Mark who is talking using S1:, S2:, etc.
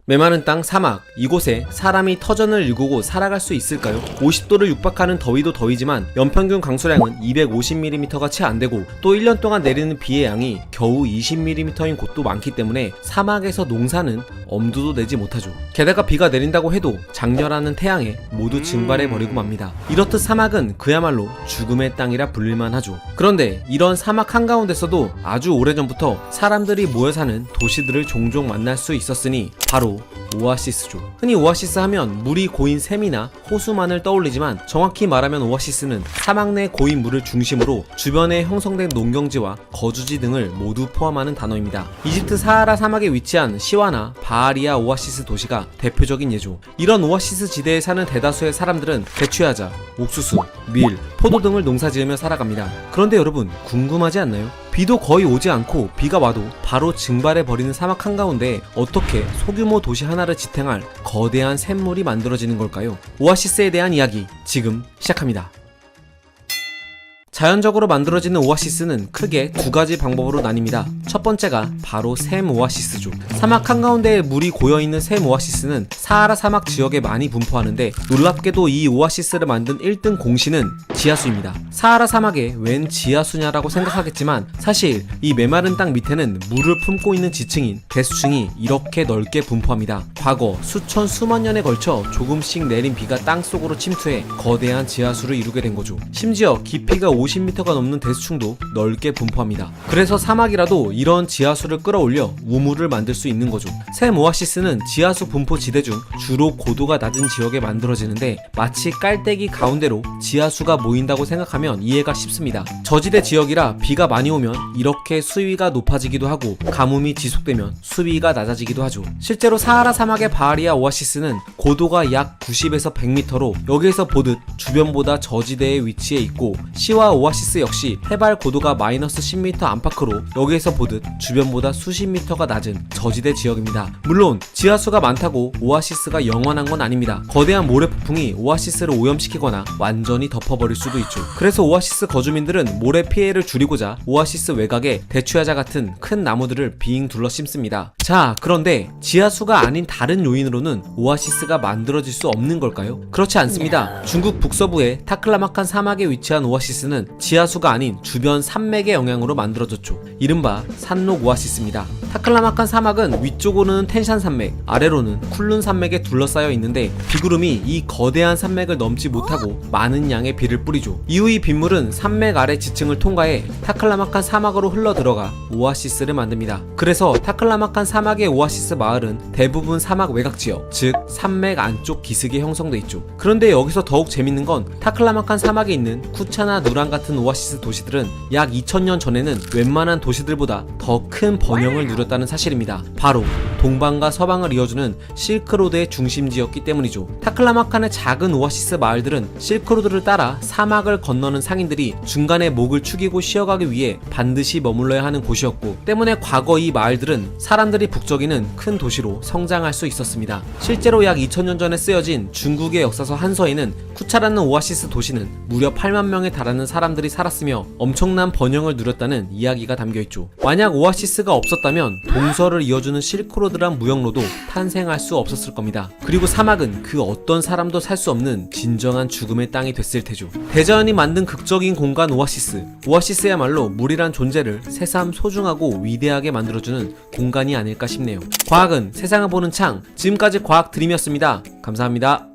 S1: 메마른 땅 사막, 이곳에 사람이 터전을 일구고 살아갈 수 있을까요? 50도를 육박하는 더위도 더위지만 연평균 강수량은 250mm가 채 안되고 또 1년 동안 내리는 비의 양이 겨우 20mm인 곳도 많기 때문에 사막에서 농사는 엄두도 내지 못하죠. 게다가 비가 내린다고 해도 장렬하는 태양에 모두 증발해버리고 맙니다. 이렇듯 사막은 그야말로 죽음의 땅이라 불릴만 하죠. 그런데 이런 사막 한가운데서도 아주 오래전부터 사람들이 모여 사는 도시들을 종종 만날 수 있었으니 바로 오아시스죠. 흔히 오아시스 하면 물이 고인 샘이나 호수만을 떠올리지만 정확히 말하면 오아시스는 사막 내 고인 물을 중심으로 주변에 형성된 농경지와 거주지 등을 모두 포함하는 단어입니다. 이집트 사하라 사막에 위치한 시와나 바하리아 오아시스 도시가 대표적인 예죠. 이런 오아시스 지대에 사는 대다수의 사람들은 대추야자, 옥수수, 밀, 포도 등을 농사지으며 살아갑니다. 그런데 여러분 궁금하지 않나요? 비도 거의 오지 않고 비가 와도 바로 증발해버리는 사막 한가운데 어떻게 소규모 도시 하나를 지탱할 거대한 샘물이 만들어지는 걸까요? 오아시스에 대한 이야기 지금 시작합니다. 자연적으로 만들어지는 오아시스는 크게 두 가지 방법으로 나뉩니다. 첫 번째가 바로 샘 오아시스죠. 사막 한가운데에 물이 고여있는 샘 오아시스는 사하라 사막 지역에 많이 분포하는데 놀랍게도 이 오아시스를 만든 1등 공신은 지하수입니다. 사하라 사막에 웬 지하수냐라고 생각하겠지만 사실 이 메마른 땅 밑에는 물을 품고 있는 지층인 대수층이 이렇게 넓게 분포합니다. 과거 수천 수만 년에 걸쳐 조금씩 내린 비가 땅속으로 침투해 거대한 지하수를 이루게 된 거죠. 심지어 깊이가 50m가 넘는 대수층도 넓게 분포합니다. 그래서 사막이라도 이런 지하수를 끌어올려 우물을 만들 수 있는 거죠. 샘 오아시스는 지하수 분포 지대 중 주로 고도가 낮은 지역에 만들어지는데 마치 깔때기 가운데로 지하수가 모인다고 생각하면 이해가 쉽습니다. 저지대 지역이라 비가 많이 오면 이렇게 수위가 높아지기도 하고 가뭄이 지속되면 수위가 낮아지기도 하죠. 실제로 사하라 사막의 바하리아 오아시스는 고도가 약 90에서 100m로 여기에서 보듯 주변보다 저지대에 위치해 있고 시와 오아시스 역시 해발 고도가 마이너스 10m 안팎으로 여기에서 보듯 주변보다 수십 미터가 낮은 저지대 지역입니다. 물론 지하수가 많다고 오아시스가 영원한 건 아닙니다. 거대한 모래폭풍이 오아시스를 오염시키거나 완전히 덮어버릴 수도 있죠. 그래서 오아시스 거주민들은 모래 피해를 줄이고자 오아시스 외곽에 대추야자 같은 큰 나무들을 빙 둘러 심습니다. 자, 그런데 지하수가 아닌 다른 요인으로는 오아시스가 만들어질 수 없는 걸까요? 그렇지 않습니다. 중국 북서부의 타클라마칸 사막에 위치한 오아시스는 지하수가 아닌 주변 산맥의 영향으로 만들어졌죠. 이른바 산록 오아시스입니다. 타클라마칸 사막은 위쪽으로는 텐샨 산맥, 아래로는 쿨룬 산맥에 둘러싸여 있는데 비구름이 이 거대한 산맥을 넘지 못하고 많은 양의 비를 뿌리죠. 이후 이 빗물은 산맥 아래 지층을 통과해 타클라마칸 사막으로 흘러들어가 오아시스를 만듭니다. 그래서 타클라마칸 사막의 오아시스 마을은 대부분 사막 외곽 지역, 즉 산맥 안쪽 기슭에 형성돼 있죠. 그런데 여기서 더욱 재밌는 건 타클라마칸 사막에 있는 쿠차나 누란 같은 오아시스 도시들은 약 2000년 전에는 웬만한 도시들보다 더 큰 번영을 누렸다는 사실입니다. 바로 동방과 서방을 이어주는 실크로드의 중심지였기 때문이죠. 타클라마칸의 작은 오아시스 마을들은 실크로드를 따라 사막을 건너는 상인들이 중간에 목을 축이고 쉬어가기 위해 반드시 머물러야 하는 곳이었고 때문에 과거 이 마을들은 사람들이 북적이는 큰 도시로 성장할 수 있었습니다. 실제로 약 2000년 전에 쓰여진 중국의 역사서 한서에는 쿠차라는 오아시스 도시는 무려 8만 명에 달하는 사람들이 살았으며 엄청난 번영을 누렸다는 이야기가 담겨있죠. 만약 오아시스가 없었다면 동서를 이어주는 실크로드란 무역로도 탄생할 수 없었을 겁니다. 그리고 사막은 그 어떤 사람도 살 수 없는 진정한 죽음의 땅이 됐을 테죠. 대자연이 만든 극적인 공간 오아시스. 오아시스야말로 물이란 존재를 새삼 소중하고 위대하게 만들어주는 공간이 아닐까 싶네요. 과학은 세상을 보는 창. 지금까지 과학 드림이었습니다. 감사합니다.